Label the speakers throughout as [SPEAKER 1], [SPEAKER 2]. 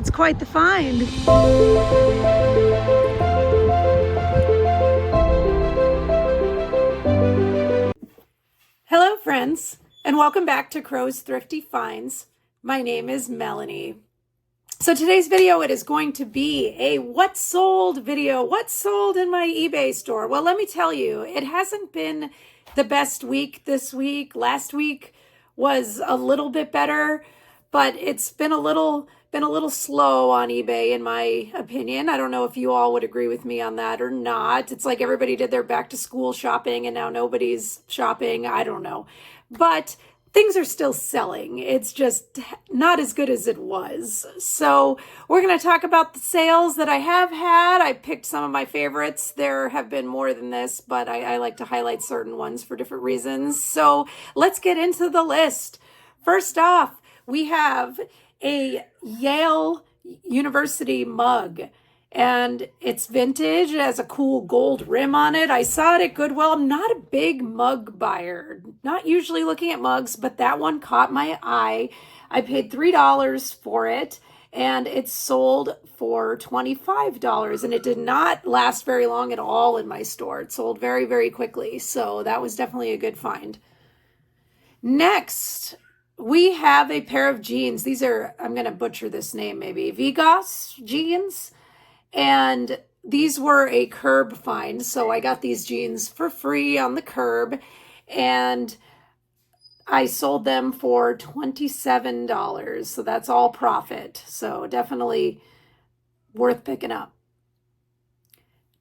[SPEAKER 1] It's quite the find. Hello friends, and welcome back to Crow's Thrifty Finds. My name is Melanie. So today's video, it is going to be a what sold video. What sold in my eBay store? Well, let me tell you, it hasn't been the best week this week. Last week was a little bit better, but it's been a little slow on eBay in my opinion. I don't know if you all would agree with me on that or not. It's like everybody did their back to school shopping and now nobody's shopping. I don't know. But things are still selling. It's just not as good as it was. So we're going to talk about the sales that I have had. I picked some of my favorites. There have been more than this, but I like to highlight certain ones for different reasons. So let's get into the list. First off, we have a Yale University mug. And it's vintage. It has a cool gold rim on it. I saw it at Goodwill. I'm not a big mug buyer. Not usually looking at mugs, but that one caught my eye. I paid $3 for it, and it sold for $25. And it did not last very long at all in my store. It sold very, very quickly. So that was definitely a good find. Next, we have a pair of jeans. These are, I'm going to butcher this name maybe, Vegas jeans. And these were a curb find. So I got these jeans for free on the curb and I sold them for $27. So that's all profit. So definitely worth picking up.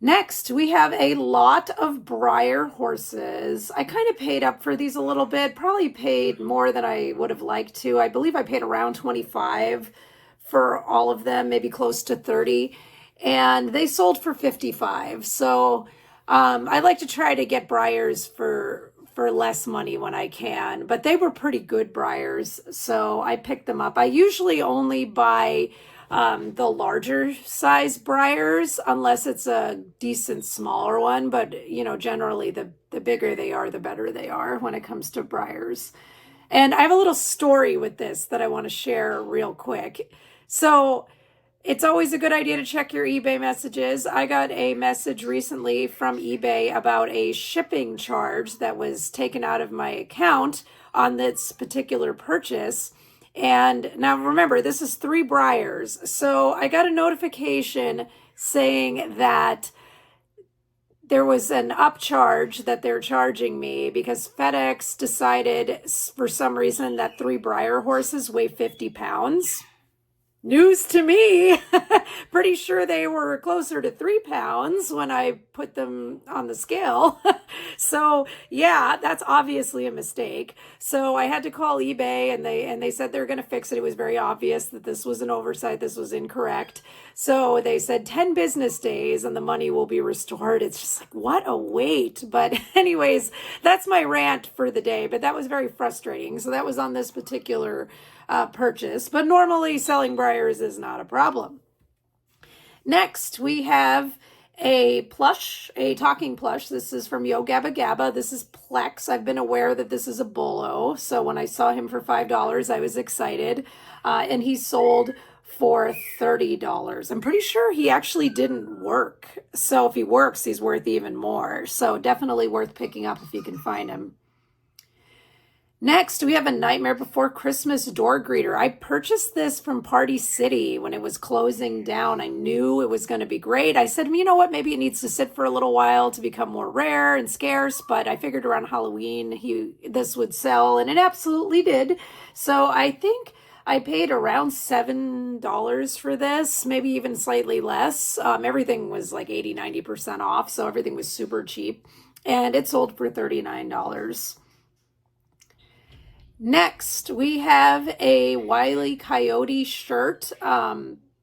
[SPEAKER 1] Next, we have a lot of Breyer horses. I kind of paid up for these a little bit, probably paid more than I would have liked to. I believe I paid around $25 for all of them, maybe close to $30. And they sold for $55. So I like to try to get Breyers for less money when I can, but they were pretty good Breyers, so I picked them up. I usually only buy the larger size Breyers unless it's a decent smaller one, but you know, generally the bigger they are, the better they are when it comes to Breyers. And I have a little story with this that I want to share real quick. So it's always a good idea to check your eBay messages. I got a message recently from eBay about a shipping charge that was taken out of my account on this particular purchase. And now remember, this is 3 Breyers. So I got a notification saying that there was an upcharge that they're charging me because FedEx decided for some reason that 3 Breyer horses weigh 50 pounds. News to me. Pretty sure they were closer to 3 pounds when I put them on the scale. So yeah, that's obviously a mistake. So I had to call eBay and they said they're going to fix it. It was very obvious that this was an oversight. This was incorrect. So they said 10 business days and the money will be restored. It's just like, what a wait. But anyways, that's my rant for the day. But that was very frustrating. So that was on this particular purchase, but normally selling Breyers is not a problem. Next, we have a plush, a talking plush. This is from Yo Gabba Gabba. This is Plex. I've been aware that this is a bolo, so when I saw him for $5, I was excited, and he sold for $30. I'm pretty sure he actually didn't work, so if he works, he's worth even more. So definitely worth picking up if you can find him. Next, we have a Nightmare Before Christmas door greeter. I purchased this from Party City when it was closing down. I knew it was going to be great. I said, you know what, maybe it needs to sit for a little while to become more rare and scarce, but I figured around Halloween this would sell, and it absolutely did. So I think I paid around $7 for this, maybe even slightly less. Everything was like 80-90% off, so everything was super cheap, and it sold for $39. Next, we have a Wile E. Coyote shirt.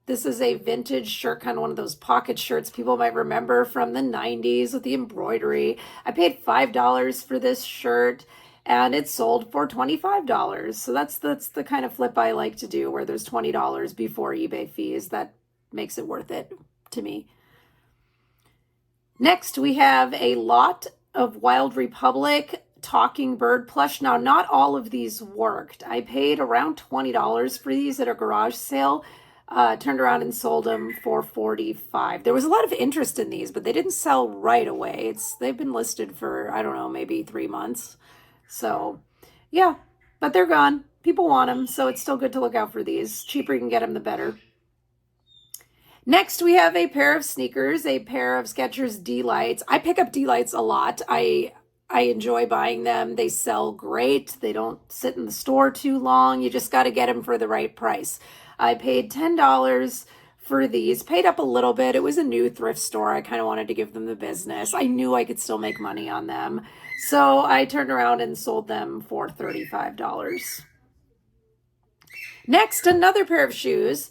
[SPEAKER 1] This is a vintage shirt, kind of one of those pocket shirts people might remember from the 90s with the embroidery. I paid $5 for this shirt, and it sold for $25. So that's the kind of flip I like to do, where there's $20 before eBay fees. That makes it worth it to me. Next, we have a lot of Wild Republic talking bird plush. Now, not all of these worked. I paid around $20 for these at a garage sale, Turned around and sold them for 45. There was a lot of interest in these, but they didn't sell right away. They've been listed for, I don't know, maybe 3 months. So, yeah, but they're gone. People want them, so it's still good to look out for these. Cheaper you can get them, the better. Next, we have a pair of sneakers, a pair of Skechers D-Lights. I pick up D-Lights a lot. I enjoy buying them. They sell great. They don't sit in the store too long. You just got to get them for the right price. I paid $10 for these. Paid up a little bit. It was a new thrift store. I kind of wanted to give them the business. I knew I could still make money on them. So I turned around and sold them for $35. Next, another pair of shoes.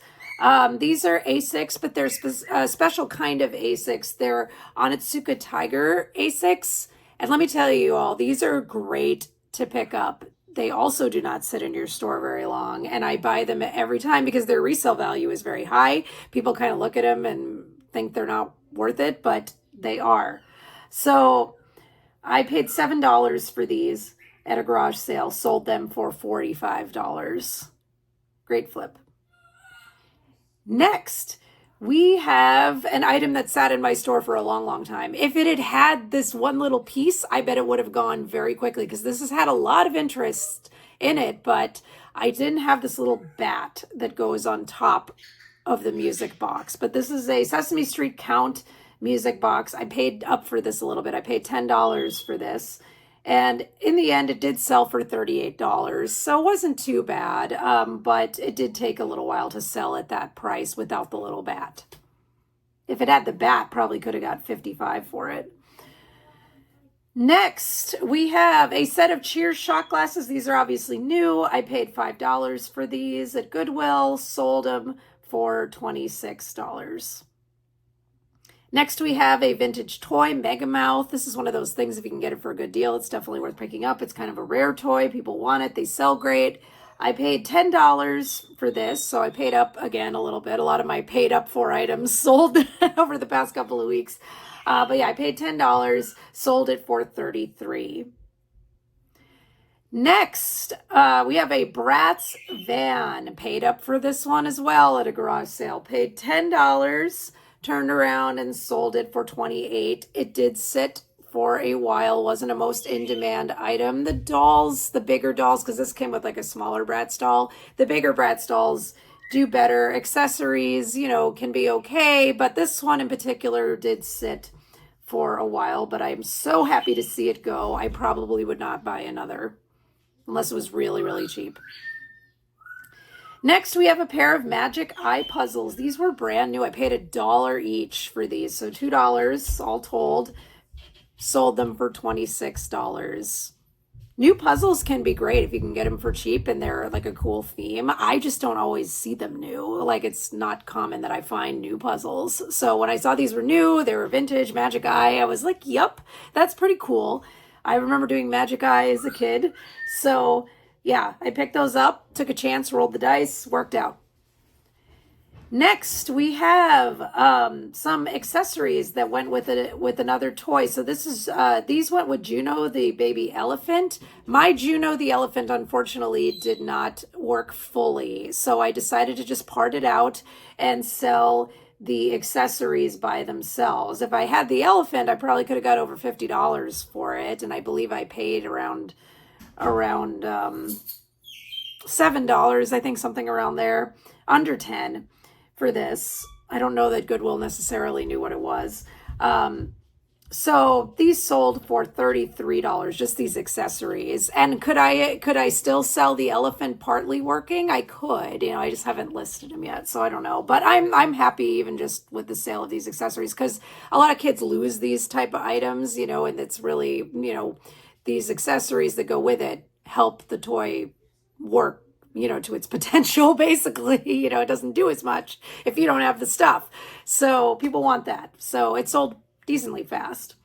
[SPEAKER 1] These are Asics, but they're a special kind of Asics. They're Onitsuka Tiger Asics. And let me tell you all, these are great to pick up. They also do not sit in your store very long. And I buy them every time because their resale value is very high. People kind of look at them and think they're not worth it, but they are. So I paid $7 for these at a garage sale, sold them for $45. Great flip. Next, we have an item that sat in my store for a long, long time. If it had had this one little piece, I bet it would have gone very quickly because this has had a lot of interest in it, but I didn't have this little bat that goes on top of the music box. But this is a Sesame Street Count music box. I paid up for this a little bit. I paid $10 for this. And in the end, it did sell for $38, so it wasn't too bad, but it did take a little while to sell at that price without the little bat. If it had the bat, probably could have got $55 for it. Next, we have a set of Cheers shot glasses. These are obviously new. I paid $5 for these at Goodwill, sold them for $26. Next, we have a vintage toy, Mega Mouth. This is one of those things, if you can get it for a good deal, it's definitely worth picking up. It's kind of a rare toy. People want it. They sell great. I paid $10 for this, so I paid up again a little bit. A lot of my paid up for items sold over the past couple of weeks. But yeah, I paid $10, sold it for $33. Next, we have a Bratz van. Paid up for this one as well at a garage sale. Paid $10. Turned around and sold it for $28. It did sit for a while, wasn't a most in-demand item. The dolls, the bigger dolls, because this came with like a smaller Bratz doll, the bigger Bratz dolls do better. Accessories, can be okay, but this one in particular did sit for a while, but I'm so happy to see it go. I probably would not buy another unless it was really, really cheap. Next, we have a pair of Magic Eye puzzles. These were brand new. I paid $1 each for these, so $2 all told. Sold them for $26. New puzzles can be great if you can get them for cheap and they're like a cool theme. I just don't always see them new. Like, it's not common that I find new puzzles. So when I saw these were new, they were vintage, Magic Eye, I was like, yup, that's pretty cool. I remember doing Magic Eye as a kid. So yeah, I picked those up, took a chance, rolled the dice, worked out. Next, we have some accessories that went with it with another toy. So this is these went with Juno, the baby elephant. My Juno, the elephant, unfortunately did not work fully. So I decided to just part it out and sell the accessories by themselves. If I had the elephant, I probably could have got over $50 for it. And I believe I paid around $7, I think, something around there, under 10 for this. I don't know that Goodwill necessarily knew what it was. So these sold for $33, just these accessories. And could I still sell the elephant partly working? I could, I just haven't listed them yet, so I don't know. But I'm happy even just with the sale of these accessories, because a lot of kids lose these type of items, and it's really, these accessories that go with it help the toy work, to its potential, basically. It doesn't do as much if you don't have the stuff. So people want that. So it sold decently fast.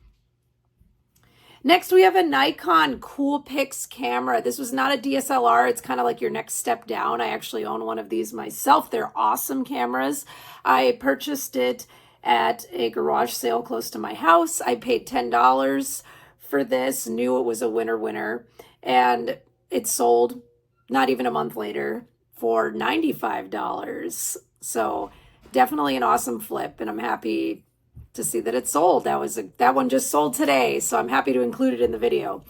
[SPEAKER 1] Next, we have a Nikon Coolpix camera. This was not a DSLR. It's kind of like your next step down. I actually own one of these myself. They're awesome cameras. I purchased it at a garage sale close to my house. I paid $10 for this, knew it was a winner, and it sold not even a month later for $95. So definitely an awesome flip, and I'm happy to see that it's sold. That one just sold today, so I'm happy to include it in the video.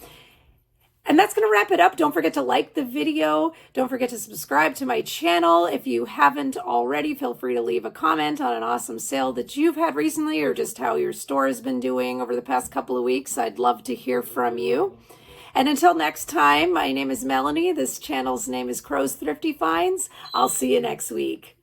[SPEAKER 1] And that's going to wrap it up. Don't forget to like the video. Don't forget to subscribe to my channel. If you haven't already, feel free to leave a comment on an awesome sale that you've had recently or just how your store has been doing over the past couple of weeks. I'd love to hear from you. And until next time, my name is Melanie. This channel's name is Crow's Thrifty Finds. I'll see you next week.